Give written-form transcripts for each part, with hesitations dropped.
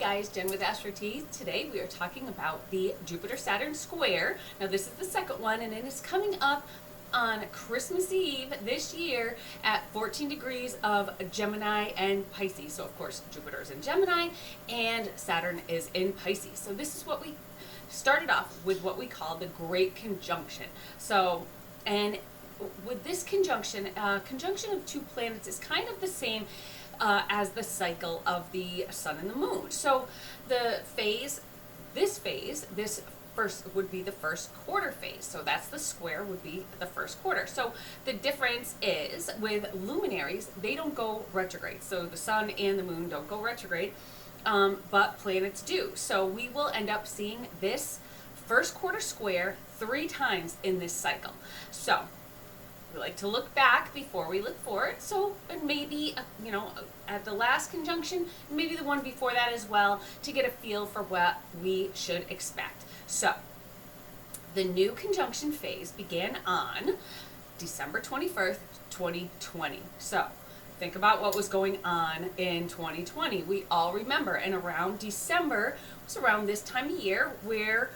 guys, Jen with Astrology. Today we are talking about the Jupiter Saturn square. Now this is the second one, and it is coming up on Christmas Eve this year at 14 degrees of Gemini and Pisces. So of course Jupiter is in Gemini and Saturn is in Pisces. So this is what we started off with, what we call the Great Conjunction. So, and with this conjunction, conjunction of two planets is kind of the same as the cycle of the sun and the moon. So the phase, this first would be the first quarter phase. So that's the square would be the first quarter. So the difference is with luminaries, they don't go retrograde. So the sun and the moon don't go retrograde, but planets do. So we will end up seeing this first quarter square 3 times in this cycle. So we like to look back before we look forward. So, and maybe, at the last conjunction, maybe the one before that as well, to get a feel for what we should expect. So, the new conjunction phase began on December 21st, 2020. So, think about what was going on in 2020. We all remember, and around December was around this time of year where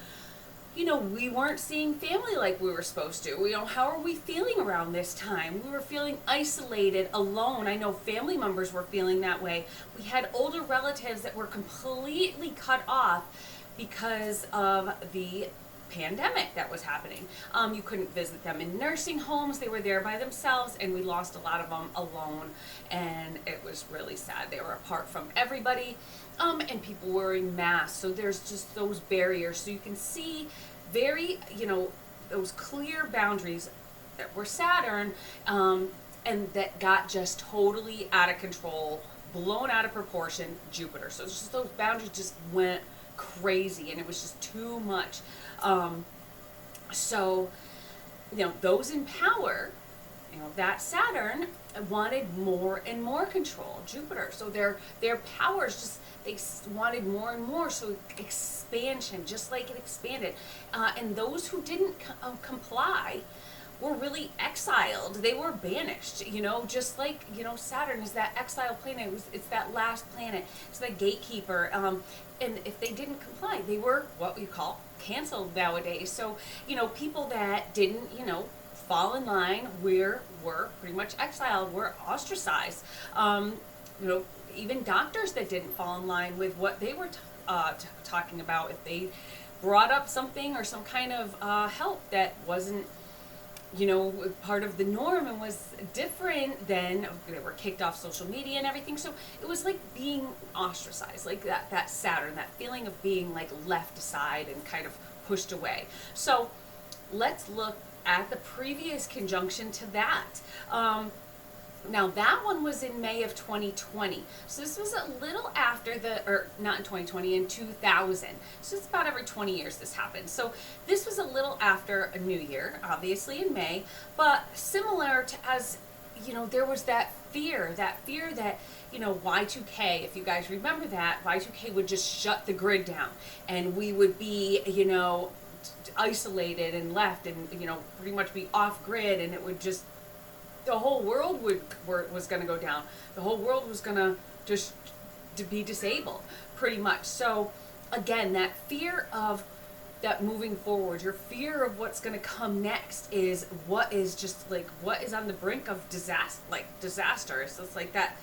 we weren't seeing family like we were supposed to. How are we feeling around this time? We were feeling isolated, alone. I know family members were feeling that way. We had older relatives that were completely cut off because of the pandemic that was happening. You couldn't visit them in nursing homes. They were there by themselves, and we lost a lot of them alone, and it was really sad. They were apart from everybody, and people wearing masks. So there's just those barriers. So you can see very, those clear boundaries that were Saturn, and that got just totally out of control, blown out of proportion, Jupiter. So it's just those boundaries just went crazy, and it was just too much. Those in power, that Saturn wanted more and more control, Jupiter. So their powers just, they wanted more and more. So expansion, just like it expanded. And those who didn't comply were really exiled. They were banished, just like, Saturn is that exile planet. It's that last planet. It's the gatekeeper. And if they didn't comply, they were what we call canceled nowadays. So, people that didn't, fall in line were pretty much exiled, were ostracized. Even doctors that didn't fall in line with what they were talking about, if they brought up something or some kind of help that wasn't part of the norm and was different, then they were kicked off social media and everything. So it was like being ostracized, like that Saturn, that feeling of being like left aside and kind of pushed away. So let's look at the previous conjunction to that. Now that one was in May of 2020. So this was a little after not in 2020, in 2000. So it's about every 20 years this happens. So this was a little after a new year, obviously in May, but similar to as, there was that fear that, Y2K, if you guys remember that, Y2K would just shut the grid down, and we would be, isolated and left and, pretty much be off grid, and it would just, the whole world was going to go down. The whole world was going to just to be disabled, pretty much. So again, that fear of that moving forward, your fear of what's going to come next is what is on the brink of disaster. So it's like that,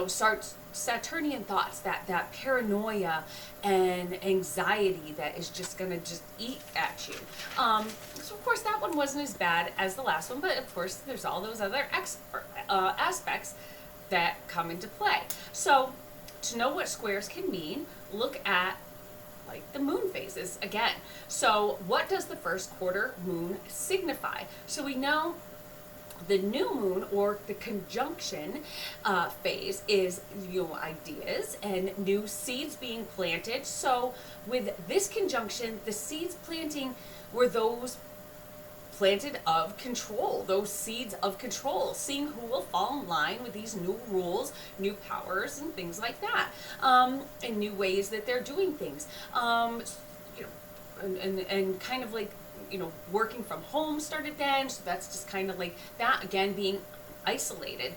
starts Saturnian thoughts, that paranoia and anxiety that is just going to just eat at you. So of course that one wasn't as bad as the last one, but of course there's all those other aspects that come into play. So to know what squares can mean, look at like the moon phases again. So what does the first quarter moon signify? So we know the new moon, or the conjunction phase, is ideas and new seeds being planted. So with this conjunction, the seeds planting were those planted of control, those seeds of control, seeing who will fall in line with these new rules, new powers, and things like that, and new ways that they're doing things. And kind of like, working from home started then, so that's just kind of like that, again, being isolated.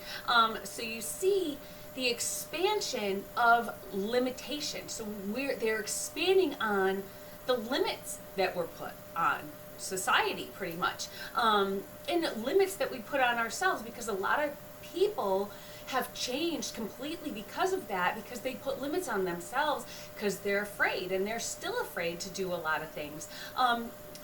So you see the expansion of limitation. So they're expanding on the limits that were put on society, pretty much, and limits that we put on ourselves, because a lot of people have changed completely because of that, because they put limits on themselves because they're afraid, and they're still afraid to do a lot of things.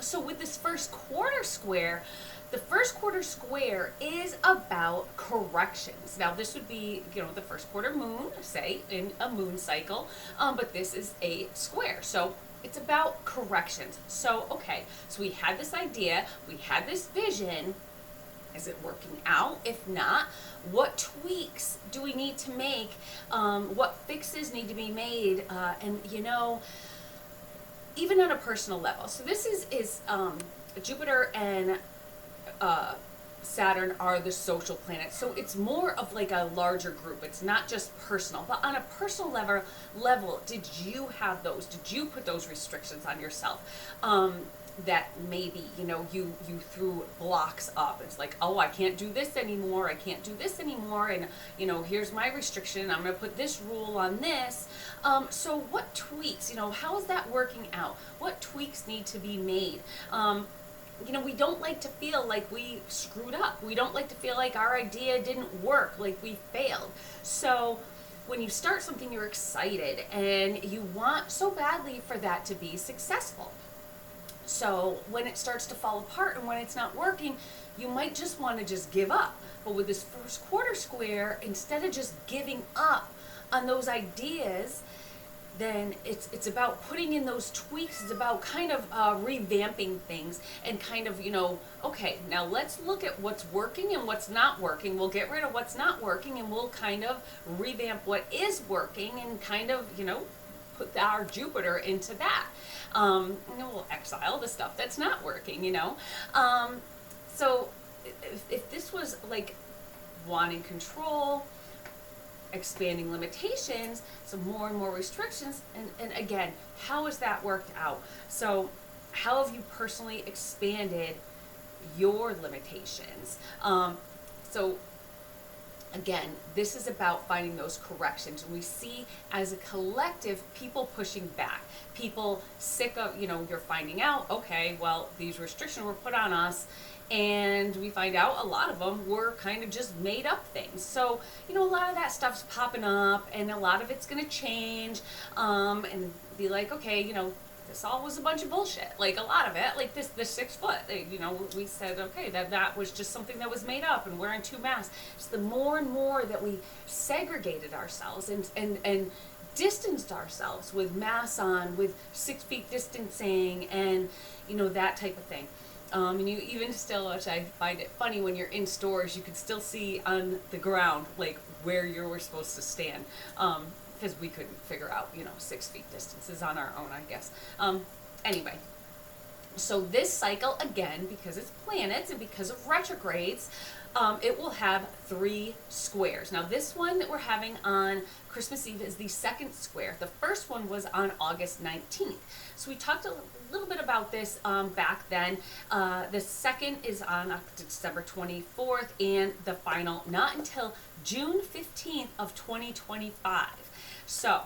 So with this first quarter square, the first quarter square is about corrections. Now this would be, the first quarter moon, say, in a moon cycle, but this is a square. So it's about corrections. So, okay, so we had this idea, we had this vision. Is it working out? If not, what tweaks do we need to make? What fixes need to be made? And even on a personal level. So this is Jupiter and Saturn are the social planets. So it's more of like a larger group. It's not just personal. But on a personal level, did you have those? Did you put those restrictions on yourself? That maybe, you threw blocks up. It's like, oh, I can't do this anymore. I can't do this anymore. And, here's my restriction. I'm going to put this rule on this. So what tweaks, how is that working out? What tweaks need to be made? We don't like to feel like we screwed up. We don't like to feel like our idea didn't work, like we failed. So when you start something, you're excited and you want so badly for that to be successful. So when it starts to fall apart and when it's not working, you might just want to just give up. But with this first quarter square, instead of just giving up on those ideas, then it's about putting in those tweaks. It's about kind of revamping things and kind of, okay, now let's look at what's working and what's not working. We'll get rid of what's not working and we'll kind of revamp what is working and kind of, put our Jupiter into that. We'll exile the stuff that's not working, So if this was like wanting control, expanding limitations, so more and more restrictions, and again, how has that worked out? So how have you personally expanded your limitations? So again, this is about finding those corrections. We see as a collective people pushing back, people sick of, you're finding out, okay, well, these restrictions were put on us, and we find out a lot of them were kind of just made up things. So, a lot of that stuff's popping up, and a lot of it's going to change, and be like, okay, this all was a bunch of bullshit. Like a lot of it, like this 6 foot, we said, okay, that was just something that was made up and wearing 2 masks. It's the more and more that we segregated ourselves and distanced ourselves with masks on, with 6 feet distancing and, that type of thing. And you even still, which I find it funny, when you're in stores, you can still see on the ground, like where you were supposed to stand. Because we couldn't figure out, 6 feet distances on our own, I guess. Anyway, so this cycle, again, because it's planets and because of retrogrades, it will have 3 squares. Now, this one that we're having on Christmas Eve is the second square. The first one was on August 19th. So we talked a little bit about this back then. The second is on December 24th, and the final not until June 15th of 2025. So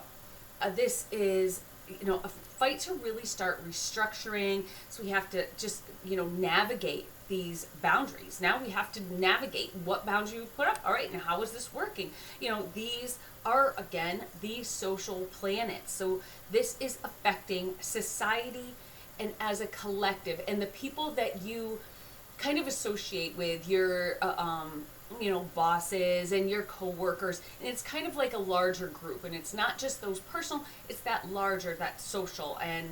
this is, a fight to really start restructuring. So we have to just, navigate these boundaries. Now we have to navigate what boundary we put up. All right, now how is this working? These are, again, these social planets. So this is affecting society and as a collective. And the people that you kind of associate with, your bosses and your coworkers, and it's kind of like a larger group, and it's not just those personal, it's that larger, that social, and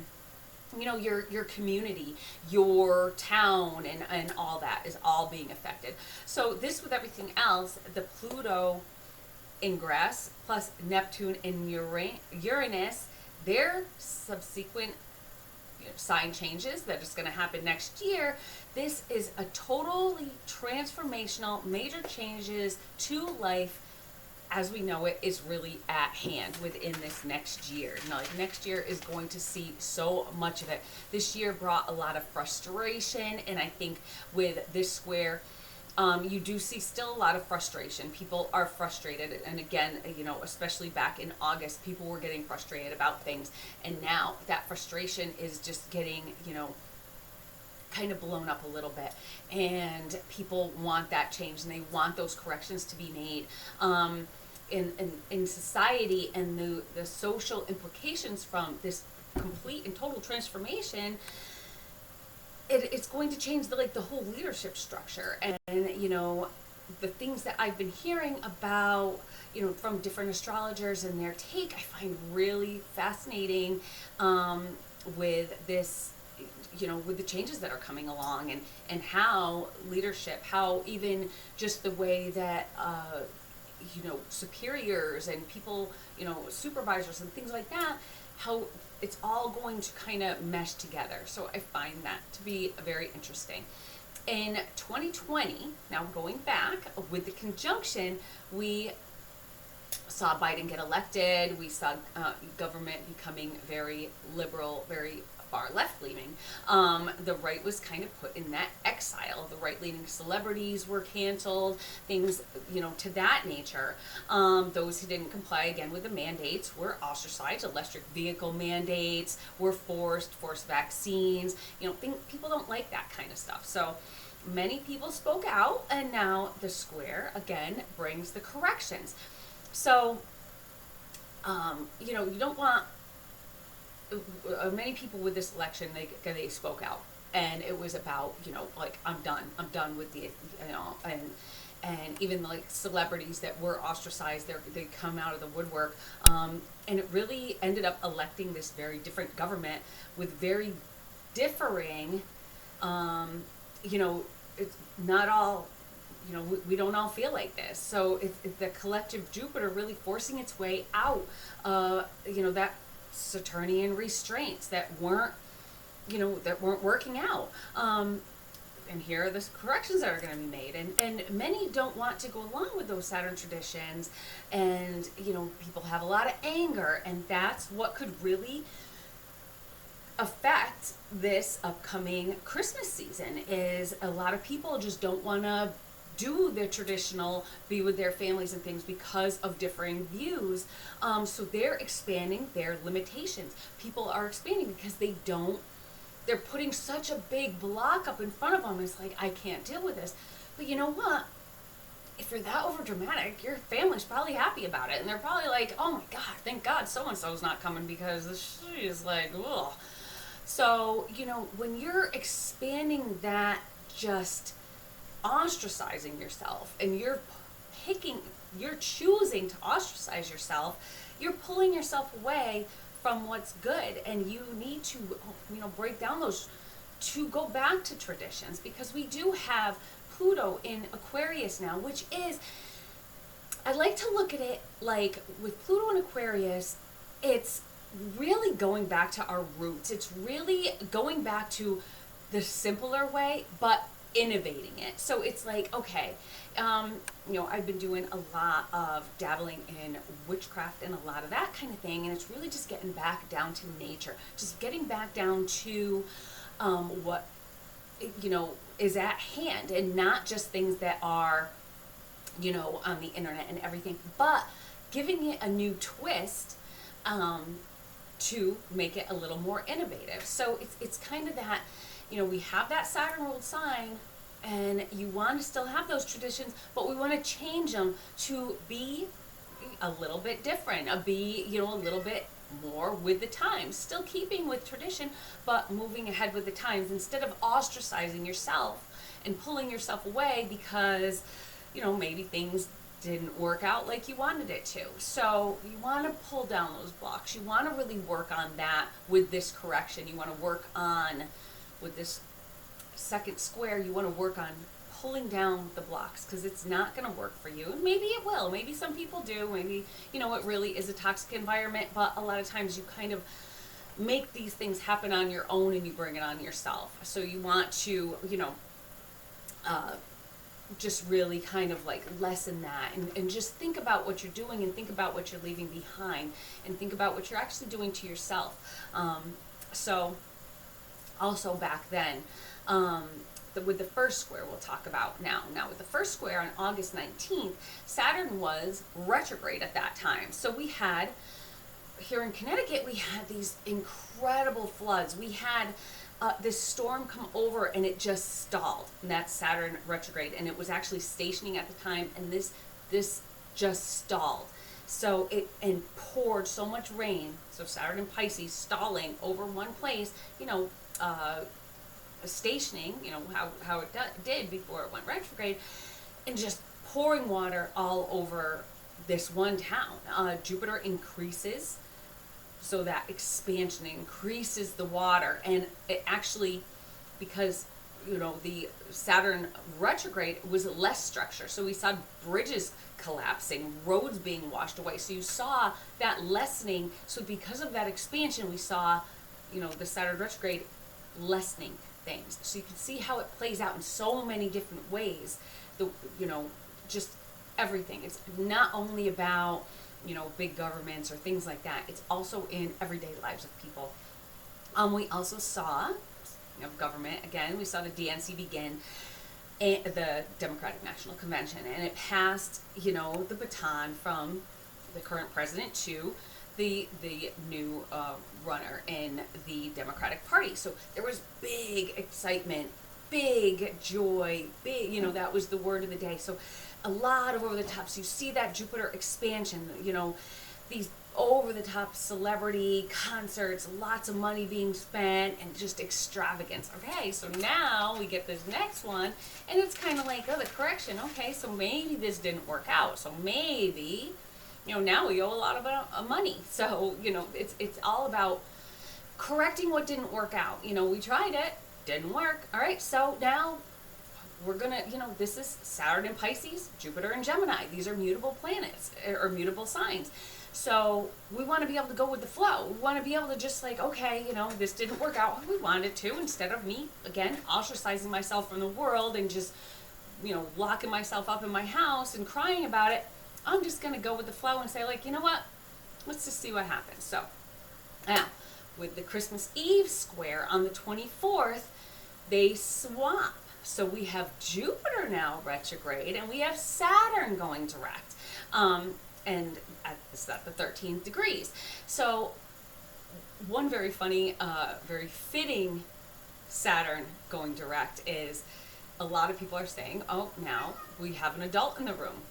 your community, your town, and all that is all being affected. So this, with everything else, the Pluto ingress plus Neptune and Uranus, their subsequent sign changes that is going to happen next year. This is a totally transformational, major changes to life as we know it is really at hand within this next year. Next year is going to see so much of it. This year brought a lot of frustration, and I think with this square, You do see still a lot of frustration. People are frustrated, and again, especially back in August, people were getting frustrated about things, and now that frustration is just getting, kind of blown up a little bit, and people want that change, and they want those corrections to be made. In society, and the social implications from this complete and total transformation, it's going to change the whole leadership structure. And the things that I've been hearing about, from different astrologers and their take, I find really fascinating, with this, with the changes that are coming along, and how leadership, how even just the way that superiors and people, supervisors and things like that, how it's all going to kind of mesh together. So I find that to be very interesting. In 2020, now going back with the conjunction, we saw Biden get elected. We saw government becoming very liberal, very far left leaning. The right was kind of put in that exile. The right leaning celebrities were canceled, things, to that nature. Those who didn't comply again with the mandates were ostracized. Electric vehicle mandates were forced vaccines. People don't like that kind of stuff. So many people spoke out, and now the square again brings the corrections. So, you don't want many people with this election. They spoke out, and it was about, I'm done with the, and even celebrities that were ostracized, they come out of the woodwork, and it really ended up electing this very different government with very differing, it's not all, we don't all feel like this. So it's the collective Jupiter really forcing its way out, that Saturnian restraints that weren't working out. And here are the corrections that are going to be made. And many don't want to go along with those Saturn traditions. And, people have a lot of anger. And that's what could really affect this upcoming Christmas season, is a lot of people just don't want to do their traditional, be with their families and things because of differing views. So they're expanding their limitations. People are expanding because they're putting such a big block up in front of them. It's like, I can't deal with this. But you know what? If you're that over dramatic, your family's probably happy about it. And they're probably like, oh my God, thank God so-and-so's not coming, because she is like, ugh. So, when you're expanding that, just ostracizing yourself, and you're choosing to ostracize yourself, you're pulling yourself away from what's good. And you need to, break down those, to go back to traditions, because we do have Pluto in Aquarius now, which is, I like to look at it like, with Pluto in Aquarius, it's really going back to our roots. It's really going back to the simpler way, but innovating it. So it's like, okay, I've been doing a lot of dabbling in witchcraft and a lot of that kind of thing, and it's really just getting back down to nature, just getting back down to what is at hand, and not just things that are on the internet and everything, but giving it a new twist, to make it a little more innovative. So it's kind of that, we have that Saturn ruled sign, and you want to still have those traditions, but we want to change them to be a little bit different, be a little bit more with the times, still keeping with tradition, but moving ahead with the times, instead of ostracizing yourself and pulling yourself away because maybe things didn't work out like you wanted it to. So you want to pull down those blocks. You want to really work on that with this correction. You want to work on, with this second square, you want to work on pulling down the blocks, because it's not going to work for you. And maybe it will. Maybe some people do. Maybe, it really is a toxic environment, but a lot of times you kind of make these things happen on your own, and you bring it on yourself. So you want to, just really kind of like lessen that, and just think about what you're doing, and think about what you're leaving behind, and think about what you're actually doing to yourself. So also back then, with the first square we'll talk about now. Now with the first square on August 19th, Saturn was retrograde at that time. So we had, here in Connecticut, we had these incredible floods. We had this storm come over and it just stalled. And that's Saturn retrograde. And it was actually stationing at the time, and this just stalled. So it and poured so much rain. So Saturn in Pisces stalling over one place, stationing, how it did before it went retrograde, and just pouring water all over this one town. Jupiter increases, so that expansion increases the water, and it actually, because the Saturn retrograde was less structure, so we saw bridges collapsing, roads being washed away, so you saw that lessening. So because of that expansion, we saw the Saturn retrograde lessening things. So you can see how it plays out in so many different ways. Just everything. It's not only about big governments or things like that. It's also in everyday lives of people. We also saw government again. We saw the DNC begin the Democratic National Convention, and it passed the baton from the current president to the new runner in the Democratic Party. So there was big excitement, big joy, big, that was the word of the day. So a lot of over the top. So you see that Jupiter expansion, these over the top celebrity concerts, lots of money being spent, and just extravagance. Okay, so now we get this next one, and it's kind of like, the correction. Okay, so maybe this didn't work out. So maybe, now we owe a lot of money. So, it's all about correcting what didn't work out. We tried it, didn't work. All right, so now we're gonna, this is Saturn in Pisces, Jupiter in Gemini. These are mutable planets, or mutable signs. So we want to be able to go with the flow. We want to be able to just okay, this didn't work out how we wanted to, instead of me, again, ostracizing myself from the world and just, locking myself up in my house and crying about it. I'm just going to go with the flow and say, you know what? Let's just see what happens. So now, with the Christmas Eve square on the 24th, they swap. So we have Jupiter now retrograde, and we have Saturn going direct. And it's at the 13th degrees. So one very funny, very fitting Saturn going direct is, a lot of people are saying, now we have an adult in the room.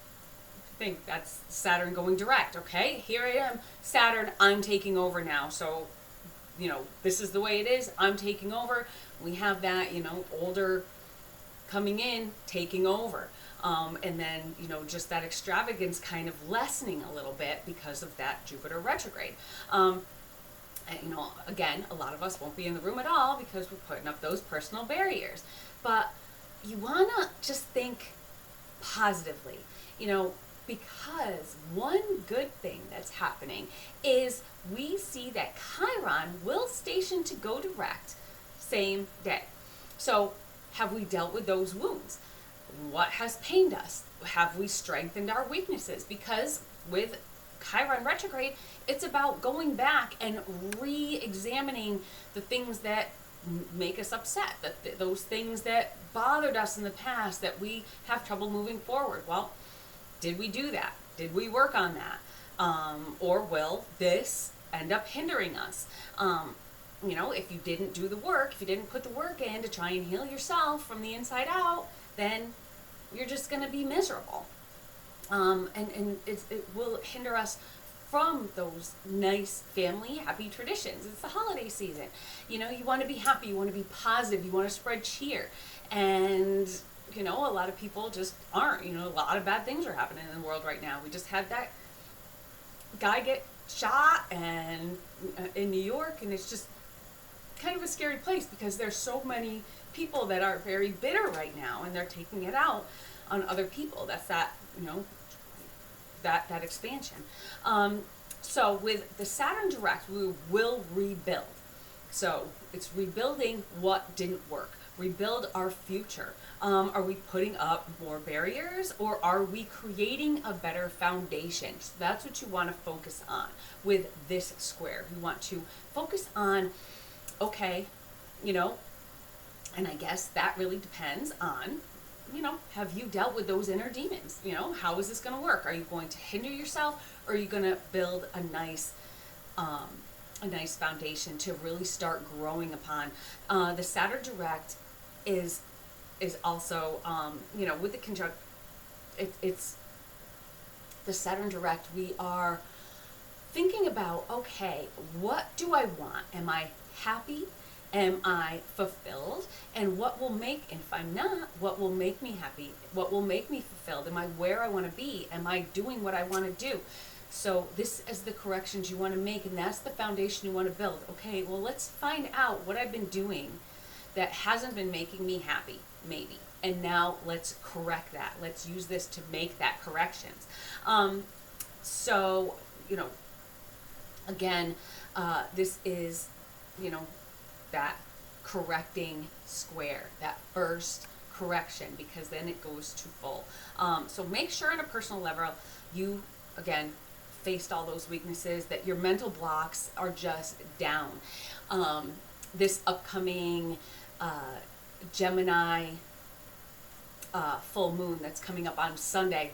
I think that's Saturn going direct. Okay, here I am, Saturn, I'm taking over now. So, this is the way it is. I'm taking over. We have that, older coming in, taking over. And then, just that extravagance kind of lessening a little bit because of that Jupiter retrograde. And, again, a lot of us won't be in the room at all because we're putting up those personal barriers. But you want to just think positively, because one good thing that's happening is we see that Chiron will station to go direct same day. So have we dealt with those wounds? What has pained us? Have we strengthened our weaknesses? Because with Chiron retrograde, it's about going back and re-examining the things that make us upset, those things that bothered us in the past that we have trouble moving forward. Well, did we do that? Did we work on that? Or will this end up hindering us? If you didn't do the work, if you didn't put the work in to try and heal yourself from the inside out, then you're just going to be miserable. And it will hinder us from those nice family happy traditions. It's the holiday season. You want to be happy, you want to be positive, you want to spread cheer. And, a lot of people just aren't. A lot of bad things are happening in the world right now. We just had that guy get shot and in New York, and it's just kind of a scary place because there's so many people that are very bitter right now, and they're taking it out on other people. That's that, that expansion. So with the Saturn direct, we will rebuild. So it's rebuilding what didn't work. Rebuild our future. Are we putting up more barriers, or are we creating a better foundation? So that's what you want to focus on with this square. You want to focus on, okay, And I guess that really depends on, have you dealt with those inner demons? How is this going to work? Are you going to hinder yourself, or are you going to build um, a nice foundation to really start growing upon? The Saturn direct is also, with the conjunct, it's the Saturn direct. We are thinking about, okay, what do I want? Am I happy? Am I fulfilled? And what will make, if I'm not, what will make me happy? What will make me fulfilled? Am I where I want to be? Am I doing what I want to do? So this is the corrections you want to make, and that's the foundation you want to build. Okay, well, let's find out what I've been doing that hasn't been making me happy, maybe. And now let's correct that. Let's use this to make that corrections. So, again, this is, that correcting square, that first correction, because then it goes to full. So make sure on a personal level, you, again, faced all those weaknesses, that your mental blocks are just down. This upcoming Gemini full moon that's coming up on Sunday,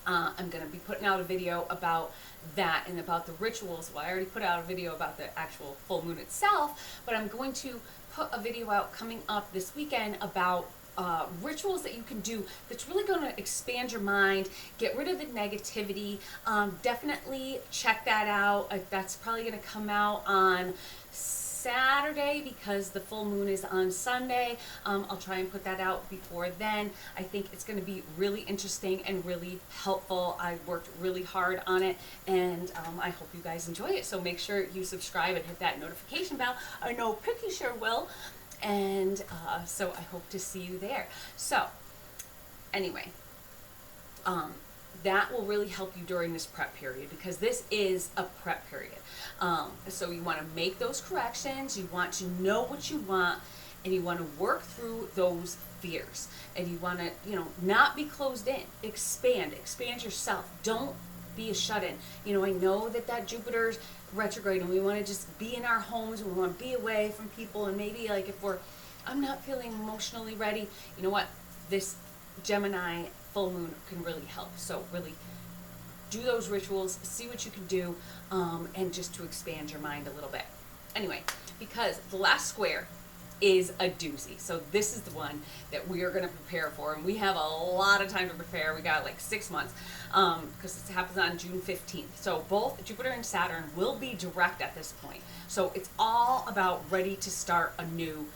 I'm going to be putting out a video about that and about the rituals. Well, I already put out a video about the actual full moon itself, but I'm going to put a video out coming up this weekend about rituals that you can do that's really going to expand your mind, get rid of the negativity. Definitely check that out. That's probably going to come out on Saturday because the full moon is on Sunday. I'll try and put that out before then. I think it's going to be really interesting and really helpful. I worked really hard on it, and I hope you guys enjoy it. So make sure you subscribe and hit that notification bell. I know Picky sure will. And so I hope to see you there. So anyway, that will really help you during this prep period, because this is a prep period. So you want to make those corrections, you want to know what you want, and you want to work through those fears. And you want to, not be closed in. Expand yourself. Don't be a shut-in. I know that Jupiter's retrograde, and we want to just be in our homes, and we want to be away from people, and maybe like if I'm not feeling emotionally ready, you know what, this Gemini full moon can really help. So really do those rituals, see what you can do, and just to expand your mind a little bit. Anyway, because the last square is a doozy. So this is the one that we are going to prepare for, and we have a lot of time to prepare. We got like 6 months, because it happens on June 15th. So both Jupiter and Saturn will be direct at this point. So it's all about ready to start a new,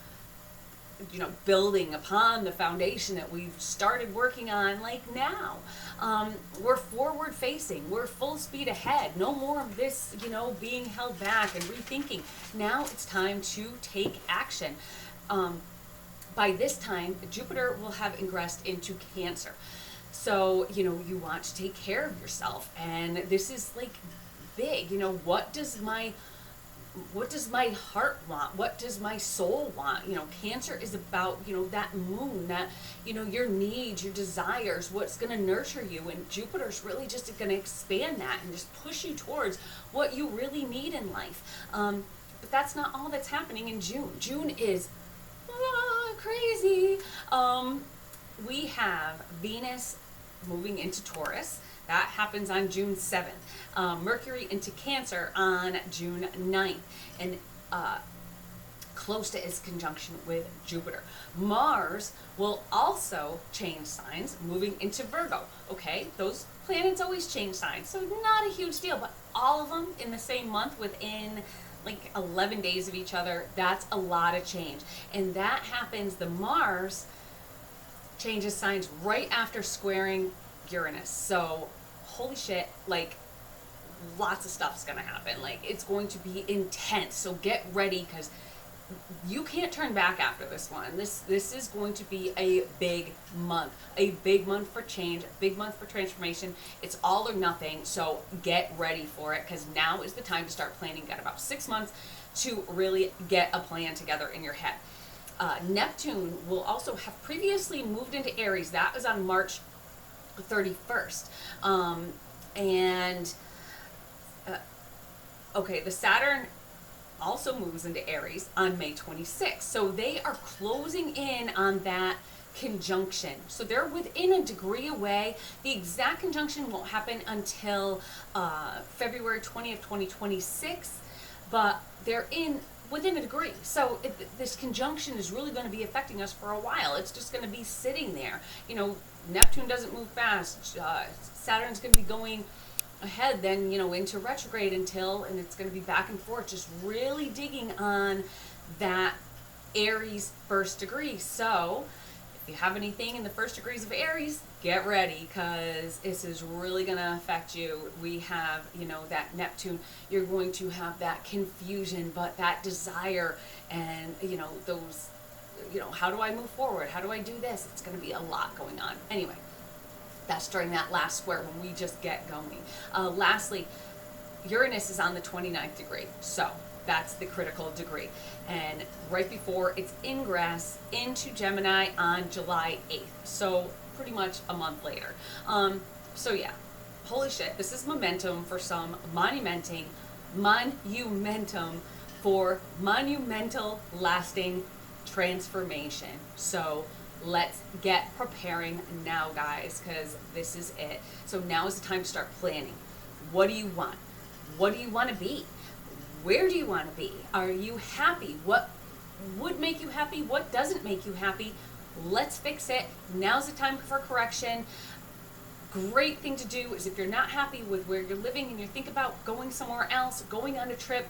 building upon the foundation that we've started working on like now. We're forward facing, we're full speed ahead. No more of this, being held back and rethinking. Now it's time to take action. By this time, Jupiter will have ingressed into Cancer. So, you want to take care of yourself. And this is like big, what does my heart want? What does my soul want? Cancer is about, that moon, that, your needs, your desires, what's going to nurture you. And Jupiter's really just going to expand that and just push you towards what you really need in life. But that's not all that's happening in June. June is crazy. We have Venus moving into Taurus. That happens on June 7th. Mercury into Cancer on June 9th. And close to its conjunction with Jupiter. Mars will also change signs, moving into Virgo. Okay, those planets always change signs, so not a huge deal, but all of them in the same month within like 11 days of each other, that's a lot of change. And that happens, the Mars changes signs right after squaring Uranus. So holy shit, like lots of stuff's gonna happen. Like it's going to be intense. So get ready, because you can't turn back after this one. This is going to be a big month for change, a big month for transformation. It's all or nothing. So get ready for it, because now is the time to start planning. You got about 6 months to really get a plan together in your head. Neptune will also have previously moved into Aries. That was on March 31st. Okay, the Saturn also moves into Aries on May 26th. So they are closing in on that conjunction. So they're within a degree away. The exact conjunction won't happen until February 20th, 2026, but they're within a degree. So this conjunction is really going to be affecting us for a while. It's just going to be sitting there. You know, Neptune doesn't move fast. Saturn's going to be going ahead then, you know, into retrograde and it's going to be back and forth, just really digging on that Aries first degree. So if you have anything in the first degrees of Aries, get ready, because this is really going to affect you. We have, you know, that Neptune. You're going to have that confusion, but that desire and, you know, those, you know, how do I move forward? How do I do this? It's going to be a lot going on. Anyway, that's during that last square when we just get going. Lastly, Uranus is on the 29th degree. So that's the critical degree. And right before its ingress into Gemini on July 8th. So pretty much a month later. So yeah, holy shit, this is momentum for some monumentum for monumental lasting transformation. So let's get preparing now, guys, because this is it. So now is the time to start planning. What do you want? What do you want to be? Where do you want to be? Are you happy? What would make you happy? What doesn't make you happy? Let's fix it. Now's the time for correction. Great thing to do is if you're not happy with where you're living and you think about going somewhere else, going on a trip,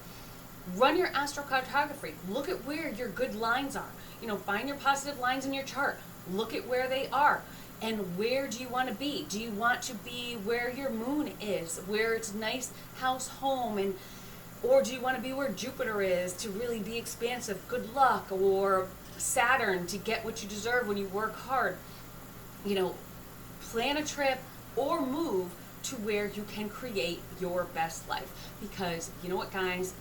run your astrocartography. Look at where your good lines are. You know, find your positive lines in your chart. Look at where they are. And where do you want to be? Do you want to be where your moon is, where it's nice house, home, or do you want to be where Jupiter is to really be expansive, good luck, or Saturn to get what you deserve when you work hard? You know, plan a trip or move to where you can create your best life. Because you know what, guys?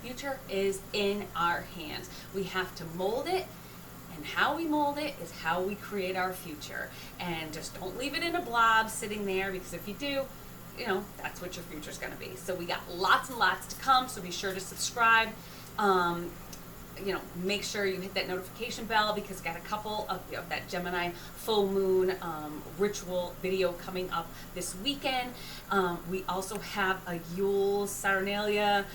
Future is in our hands. We have to mold it, and how we mold it is how we create our future. And just don't leave it in a blob sitting there, because if you do, you know, that's what your future is going to be. So we got lots and lots to come, so be sure to subscribe. You know, make sure you hit that notification bell, because we got a couple of that Gemini full moon ritual video coming up this weekend. We also have a Yule Saturnalia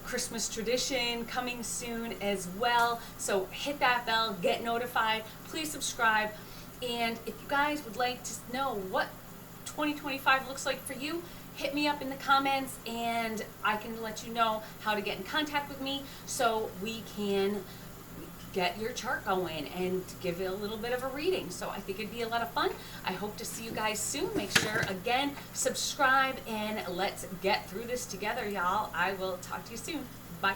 Christmas tradition coming soon as well. So hit that bell, get notified, please subscribe. And if you guys would like to know what 2025 looks like for you, hit me up in the comments and I can let you know how to get in contact with me so we can get your chart going and give it a little bit of a reading. So I think it'd be a lot of fun. I hope to see you guys soon. Make sure, again, subscribe, and let's get through this together, y'all. I will talk to you soon. Bye.